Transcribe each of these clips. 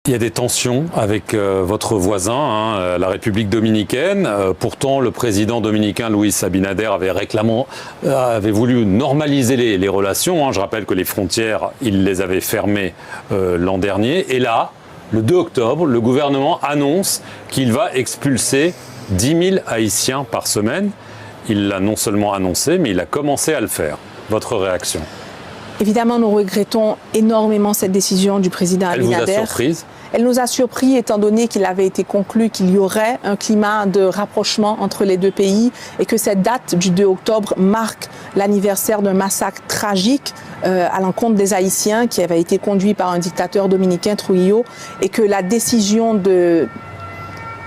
Il y a des tensions avec votre voisin, la République dominicaine. Pourtant, le président dominicain Luis Abinader avait voulu normaliser les relations. Je rappelle que les frontières, il les avait fermées l'an dernier. Et là, le 2 octobre, le gouvernement annonce qu'il va expulser 10 000 Haïtiens par semaine. Il l'a non seulement annoncé, mais il a commencé à le faire. Votre réaction ? Évidemment, nous regrettons énormément cette décision du président Abinader. Elle vous a surprise ? Elle nous a surpris étant donné qu'il avait été conclu qu'il y aurait un climat de rapprochement entre les deux pays et que cette date du 2 octobre marque l'anniversaire d'un massacre tragique à l'encontre des Haïtiens qui avait été conduit par un dictateur dominicain, Trujillo, et que la décision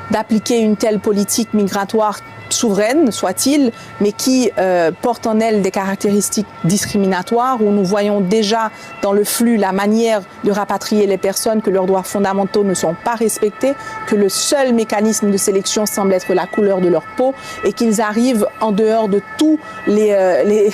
d'appliquer une telle politique migratoire souveraine, soit-il, mais qui porte en elle des caractéristiques discriminatoires, où nous voyons déjà dans le flux la manière de rapatrier les personnes, que leurs droits fondamentaux ne sont pas respectés, que le seul mécanisme de sélection semble être la couleur de leur peau, et qu'ils arrivent en dehors de tous les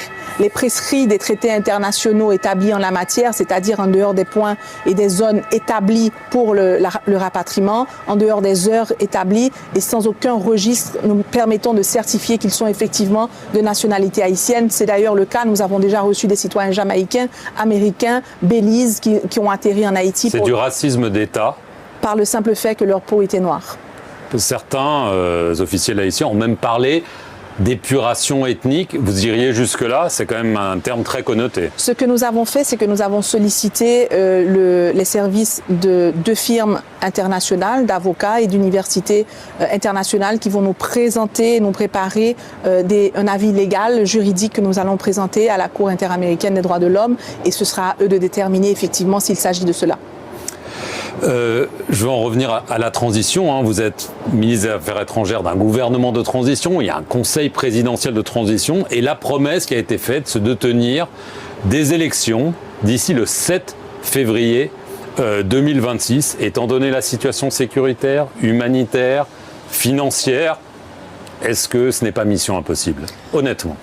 prescrits des traités internationaux établis en la matière, c'est-à-dire en dehors des points et des zones établies pour le rapatriement, en dehors des heures établies, et sans aucun registre nous permettant de certifier qu'ils sont effectivement de nationalité haïtienne. C'est d'ailleurs le cas. Nous avons déjà reçu des citoyens jamaïcains, américains, Belize qui ont atterri en Haïti. C'est du racisme d'État ? Par le simple fait que leur peau était noire. Certains officiels haïtiens ont même parlé d'épuration ethnique. Vous iriez jusque-là? C'est quand même un terme très connoté. Ce que nous avons fait, c'est que nous avons sollicité les services de deux firmes internationales, d'avocats et d'universités internationales qui vont nous présenter, nous préparer un avis légal, juridique que nous allons présenter à la Cour interaméricaine des droits de l'homme, et ce sera à eux de déterminer effectivement s'il s'agit de cela. Je vais en revenir à la transition. Vous êtes ministre des Affaires étrangères d'un gouvernement de transition. Il y a un conseil présidentiel de transition. Et la promesse qui a été faite, c'est de tenir des élections d'ici le 7 février 2026. Étant donné la situation sécuritaire, humanitaire, financière, est-ce que ce n'est pas mission impossible, honnêtement?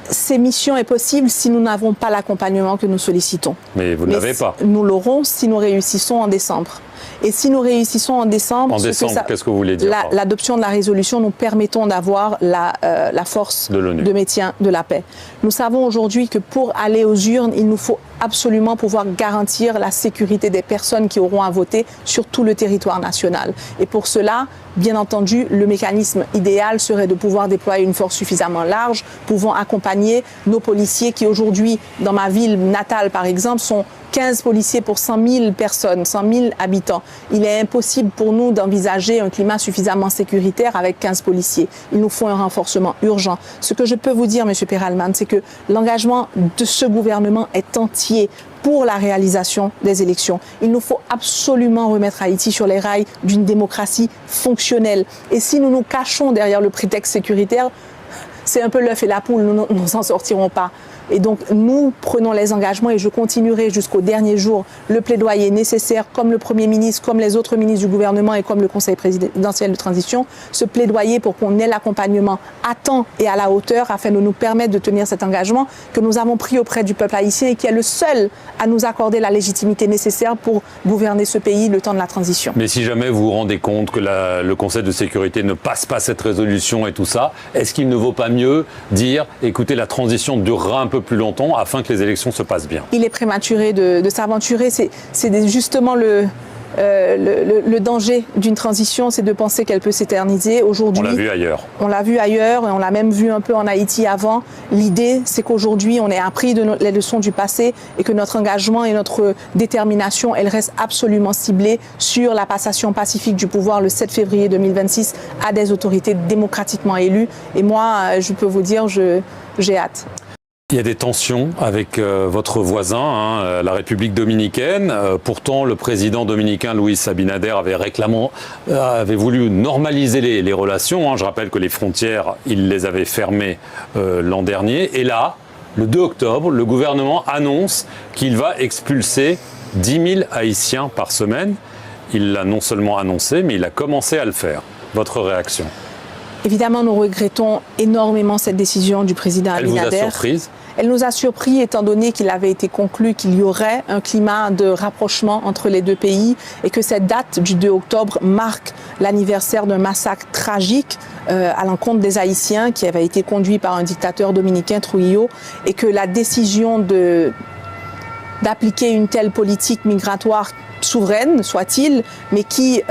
Ces missions est possible si nous n'avons pas l'accompagnement que nous sollicitons. Mais vous ne l'avez pas. Nous l'aurons si nous réussissons en décembre. Et si nous réussissons en décembre... En décembre, qu'est-ce que vous voulez dire? L'adoption de la résolution, nous permettons d'avoir la force de maintien de la paix. Nous savons aujourd'hui que pour aller aux urnes, il nous faut absolument pouvoir garantir la sécurité des personnes qui auront à voter sur tout le territoire national. Et pour cela, bien entendu, le mécanisme idéal serait de pouvoir déployer une force suffisamment large, pouvant accompagner nos policiers qui aujourd'hui, dans ma ville natale par exemple, sont 15 policiers pour 100 000 personnes, 100 000 habitants. Il est impossible pour nous d'envisager un climat suffisamment sécuritaire avec 15 policiers. Il nous faut un renforcement urgent. Ce que je peux vous dire, M. Perelman, c'est que l'engagement de ce gouvernement est entier pour la réalisation des élections. Il nous faut absolument remettre Haïti sur les rails d'une démocratie fonctionnelle. Et si nous nous cachons derrière le prétexte sécuritaire, c'est un peu l'œuf et la poule, nous n'en sortirons pas. Et donc, nous prenons les engagements et je continuerai jusqu'au dernier jour le plaidoyer nécessaire, comme le Premier ministre, comme les autres ministres du gouvernement et comme le Conseil présidentiel de transition, ce plaidoyer pour qu'on ait l'accompagnement à temps et à la hauteur afin de nous permettre de tenir cet engagement que nous avons pris auprès du peuple haïtien et qui est le seul à nous accorder la légitimité nécessaire pour gouverner ce pays le temps de la transition. Mais si jamais vous vous rendez compte que le Conseil de sécurité ne passe pas cette résolution et tout ça, est-ce qu'il ne vaut pas mieux dire, écoutez, la transition durera un peu plus longtemps afin que les élections se passent bien? Il est prématuré de s'aventurer. C'est justement le danger d'une transition, c'est de penser qu'elle peut s'éterniser. Aujourd'hui, on l'a vu ailleurs. On l'a vu ailleurs et on l'a même vu un peu en Haïti avant. L'idée, c'est qu'aujourd'hui, on ait appris les leçons du passé et que notre engagement et notre détermination, elle reste absolument ciblée sur la passation pacifique du pouvoir le 7 février 2026 à des autorités démocratiquement élues. Et moi, je peux vous dire, j'ai hâte. Il y a des tensions avec votre voisin, la République dominicaine. Pourtant, le président dominicain Luis Abinader avait voulu normaliser les relations. Je rappelle que les frontières, il les avait fermées l'an dernier. Et là, le 2 octobre, le gouvernement annonce qu'il va expulser 10 000 Haïtiens par semaine. Il l'a non seulement annoncé, mais il a commencé à le faire. Votre réaction? Évidemment, nous regrettons énormément cette décision du président Abinader. Elle vous a surprise? Elle nous a surpris étant donné qu'il avait été conclu qu'il y aurait un climat de rapprochement entre les deux pays et que cette date du 2 octobre marque l'anniversaire d'un massacre tragique à l'encontre des Haïtiens qui avait été conduit par un dictateur dominicain, Trujillo, et que la décision d'appliquer une telle politique migratoire souveraine, soit-il, mais qui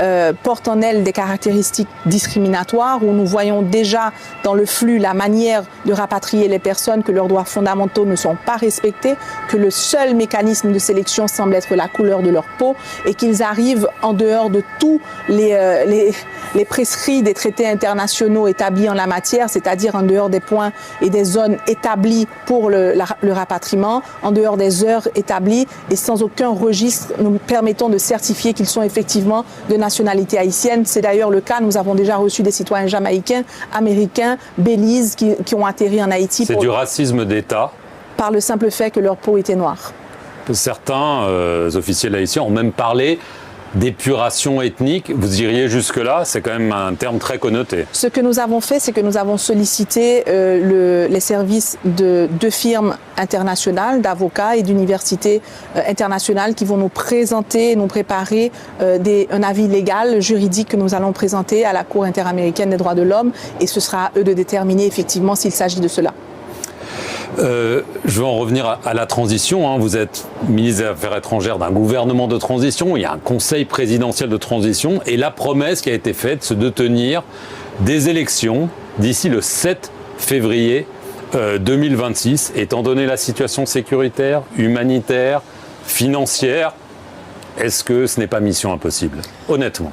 porte en elle des caractéristiques discriminatoires, où nous voyons déjà dans le flux la manière de rapatrier les personnes, que leurs droits fondamentaux ne sont pas respectés, que le seul mécanisme de sélection semble être la couleur de leur peau, et qu'ils arrivent en dehors de tous les prescrits des traités internationaux établis en la matière, c'est-à-dire en dehors des points et des zones établies pour le rapatriement, en dehors des heures établies, et sans aucun registre nous permettant de certifier qu'ils sont effectivement de nationalité haïtienne. C'est d'ailleurs le cas. Nous avons déjà reçu des citoyens jamaïcains, américains, Belize qui ont atterri en Haïti. C'est du racisme d'État. Par le simple fait que leur peau était noire. Certains officiels haïtiens ont même parlé d'épuration ethnique. Vous iriez jusque-là? C'est quand même un terme très connoté. Ce que nous avons fait, c'est que nous avons sollicité les services de deux firmes internationales, d'avocats et d'universités internationales qui vont nous présenter, nous préparer un avis légal, juridique que nous allons présenter à la Cour interaméricaine des droits de l'homme, et ce sera à eux de déterminer effectivement s'il s'agit de cela. Je vais en revenir à la transition. Vous êtes ministre des Affaires étrangères d'un gouvernement de transition. Il y a un conseil présidentiel de transition. Et la promesse qui a été faite, c'est de tenir des élections d'ici le 7 février 2026. Étant donné la situation sécuritaire, humanitaire, financière, est-ce que ce n'est pas mission impossible, honnêtement?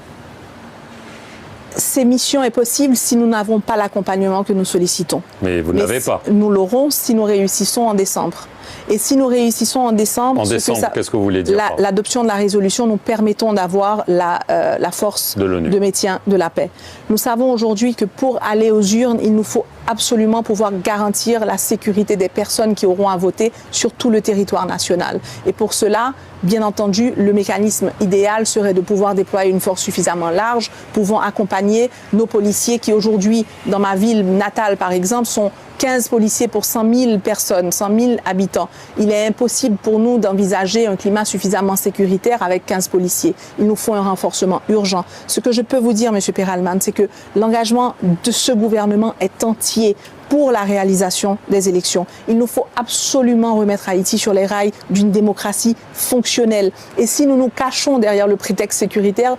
Ces missions est possible si nous n'avons pas l'accompagnement que nous sollicitons. Mais vous ne l'avez pas. Nous l'aurons si nous réussissons en décembre. Et si nous réussissons en décembre... Qu'est-ce que vous voulez dire? L'adoption de la résolution, nous permettons d'avoir la force de maintien de la paix. Nous savons aujourd'hui que pour aller aux urnes, il nous faut absolument pouvoir garantir la sécurité des personnes qui auront à voter sur tout le territoire national. Et pour cela, bien entendu, le mécanisme idéal serait de pouvoir déployer une force suffisamment large, pouvant accompagner nos policiers qui aujourd'hui, dans ma ville natale par exemple, sont 15 policiers pour 100 000 personnes, 100 000 habitants. Il est impossible pour nous d'envisager un climat suffisamment sécuritaire avec 15 policiers. Il nous faut un renforcement urgent. Ce que je peux vous dire, M. Perelman, c'est que l'engagement de ce gouvernement est entier pour la réalisation des élections. Il nous faut absolument remettre Haïti sur les rails d'une démocratie fonctionnelle. Et si nous nous cachons derrière le prétexte sécuritaire,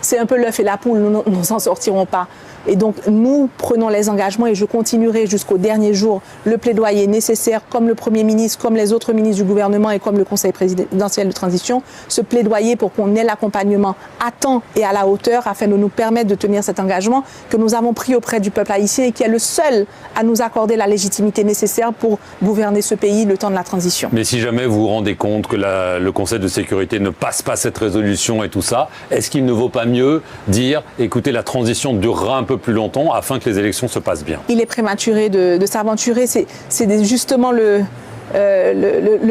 c'est un peu l'œuf et la poule, nous n'en sortirons pas. Et donc, nous prenons les engagements et je continuerai jusqu'au dernier jour le plaidoyer nécessaire, comme le Premier ministre, comme les autres ministres du gouvernement et comme le Conseil présidentiel de transition, ce plaidoyer pour qu'on ait l'accompagnement à temps et à la hauteur afin de nous permettre de tenir cet engagement que nous avons pris auprès du peuple haïtien et qui est le seul à nous accorder la légitimité nécessaire pour gouverner ce pays le temps de la transition. Mais si jamais vous vous rendez compte que le Conseil de sécurité ne passe pas cette résolution et tout ça, est-ce qu'il ne vaut pas mieux dire, écoutez, la transition durera un peu plus longtemps afin que les élections se passent bien? Il est prématuré de s'aventurer. C'est justement le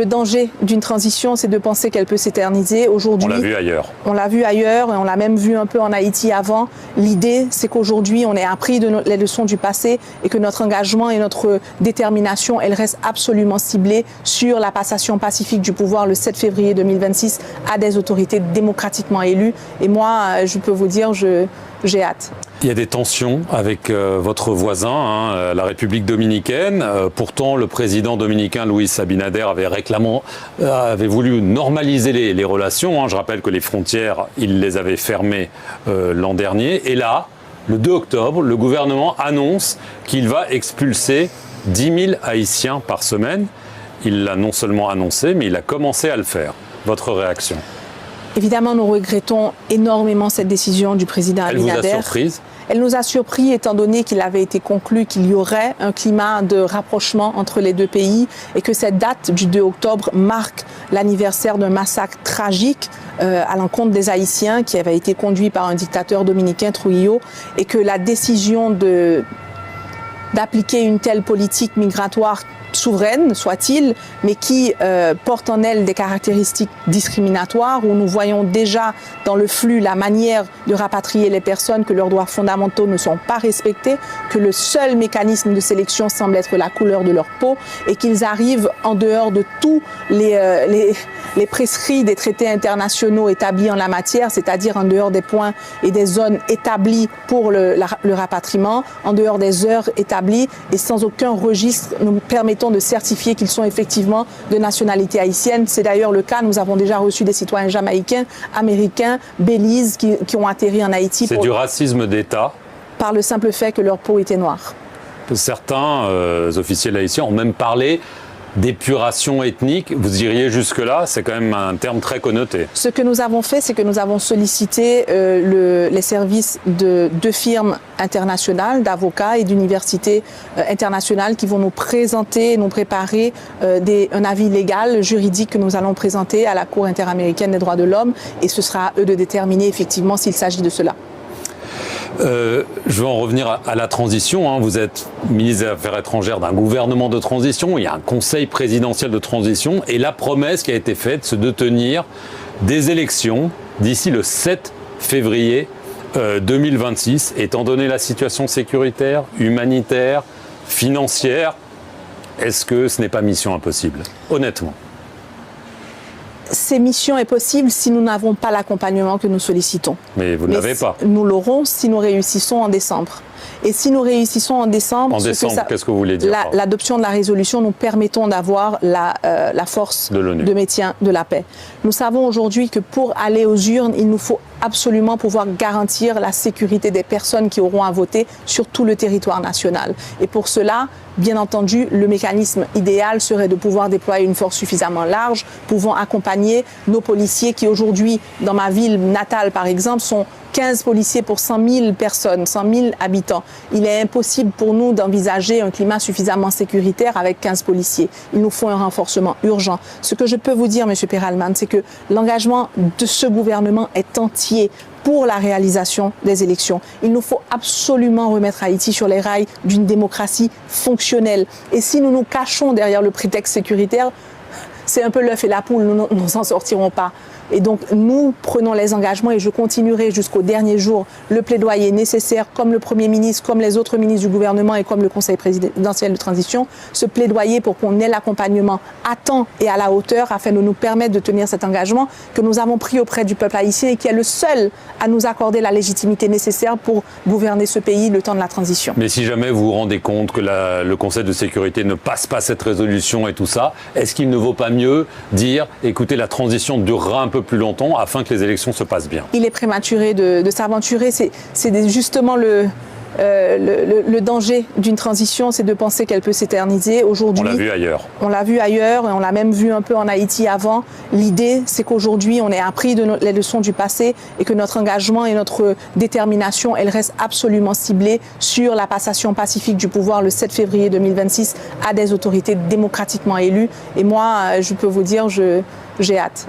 danger d'une transition, c'est de penser qu'elle peut s'éterniser. Aujourd'hui, on l'a vu ailleurs. On l'a vu ailleurs et on l'a même vu un peu en Haïti avant. L'idée, c'est qu'aujourd'hui, on ait appris les leçons du passé et que notre engagement et notre détermination, elle reste absolument ciblée sur la passation pacifique du pouvoir le 7 février 2026 à des autorités démocratiquement élues. Et moi, je peux vous dire, j'ai hâte. Il y a des tensions avec votre voisin, la République dominicaine. Pourtant, le président dominicain Luis Abinader avait voulu normaliser les relations. Je rappelle que les frontières, il les avait fermées l'an dernier. Et là, le 2 octobre, le gouvernement annonce qu'il va expulser 10 000 Haïtiens par semaine. Il l'a non seulement annoncé, mais il a commencé à le faire. Votre réaction? Évidemment, nous regrettons énormément cette décision du président Abinader. Elle vous a surprise? Elle nous a surpris étant donné qu'il avait été conclu qu'il y aurait un climat de rapprochement entre les deux pays et que cette date du 2 octobre marque l'anniversaire d'un massacre tragique à l'encontre des Haïtiens qui avait été conduit par un dictateur dominicain, Trujillo, et que la décision d'appliquer une telle politique migratoire souveraine, soit-il, mais qui porte en elle des caractéristiques discriminatoires, où nous voyons déjà dans le flux la manière de rapatrier les personnes, que leurs droits fondamentaux ne sont pas respectés, que le seul mécanisme de sélection semble être la couleur de leur peau, et qu'ils arrivent en dehors de tous les prescrits des traités internationaux établis en la matière, c'est-à-dire en dehors des points et des zones établies pour le rapatriement, en dehors des heures établies, et sans aucun registre nous permettant de certifier qu'ils sont effectivement de nationalité haïtienne. C'est d'ailleurs le cas, nous avons déjà reçu des citoyens jamaïcains, américains, Belize qui ont atterri en Haïti. C'est du racisme d'État. Par le simple fait que leur peau était noire. Certains officiels haïtiens ont même parlé d'épuration ethnique. Vous iriez jusque-là? C'est quand même un terme très connoté. Ce que nous avons fait, c'est que nous avons sollicité les services de 2 firmes internationales, d'avocats et d'universités internationales qui vont nous présenter, nous préparer un avis légal, juridique que nous allons présenter à la Cour interaméricaine des droits de l'homme, et ce sera à eux de déterminer effectivement s'il s'agit de cela. Je vais en revenir à la transition. Vous êtes ministre des Affaires étrangères d'un gouvernement de transition. Il y a un conseil présidentiel de transition. Et la promesse qui a été faite, c'est de tenir des élections d'ici le 7 février 2026. Étant donné la situation sécuritaire, humanitaire, financière, est-ce que ce n'est pas mission impossible, honnêtement? Ces missions est possible si nous n'avons pas l'accompagnement que nous sollicitons. Mais vous ne l'avez pas. Nous l'aurons si nous réussissons en décembre. Et si nous réussissons en décembre... En décembre, qu'est-ce que vous voulez dire? L'adoption de la résolution, nous permettons d'avoir la force de maintien de la paix. Nous savons aujourd'hui que pour aller aux urnes, il nous faut absolument pouvoir garantir la sécurité des personnes qui auront à voter sur tout le territoire national. Et pour cela, bien entendu, le mécanisme idéal serait de pouvoir déployer une force suffisamment large, pouvant accompagner nos policiers qui aujourd'hui, dans ma ville natale par exemple, sont 15 policiers pour 100 000 personnes, 100 000 habitants. Il est impossible pour nous d'envisager un climat suffisamment sécuritaire avec 15 policiers. Il nous faut un renforcement urgent. Ce que je peux vous dire, M. Perelman, c'est que l'engagement de ce gouvernement est entier pour la réalisation des élections. Il nous faut absolument remettre Haïti sur les rails d'une démocratie fonctionnelle. Et si nous nous cachons derrière le prétexte sécuritaire, c'est un peu l'œuf et la poule, nous ne s'en sortirons pas. Et donc, nous prenons les engagements et je continuerai jusqu'au dernier jour le plaidoyer nécessaire, comme le Premier ministre, comme les autres ministres du gouvernement et comme le Conseil présidentiel de transition, ce plaidoyer pour qu'on ait l'accompagnement à temps et à la hauteur afin de nous permettre de tenir cet engagement que nous avons pris auprès du peuple haïtien et qui est le seul à nous accorder la légitimité nécessaire pour gouverner ce pays le temps de la transition. Mais si jamais vous vous rendez compte que le Conseil de sécurité ne passe pas cette résolution et tout ça, est-ce qu'il ne vaut pas mieux dire, écoutez, la transition durera un peu plus longtemps afin que les élections se passent bien? Il est prématuré de s'aventurer. C'est justement le danger d'une transition, c'est de penser qu'elle peut s'éterniser. Aujourd'hui, on l'a vu ailleurs. On l'a vu ailleurs et on l'a même vu un peu en Haïti avant. L'idée, c'est qu'aujourd'hui, on ait appris les leçons du passé et que notre engagement et notre détermination, elle reste absolument ciblée sur la passation pacifique du pouvoir le 7 février 2026 à des autorités démocratiquement élues. Et moi, je peux vous dire, j'ai hâte.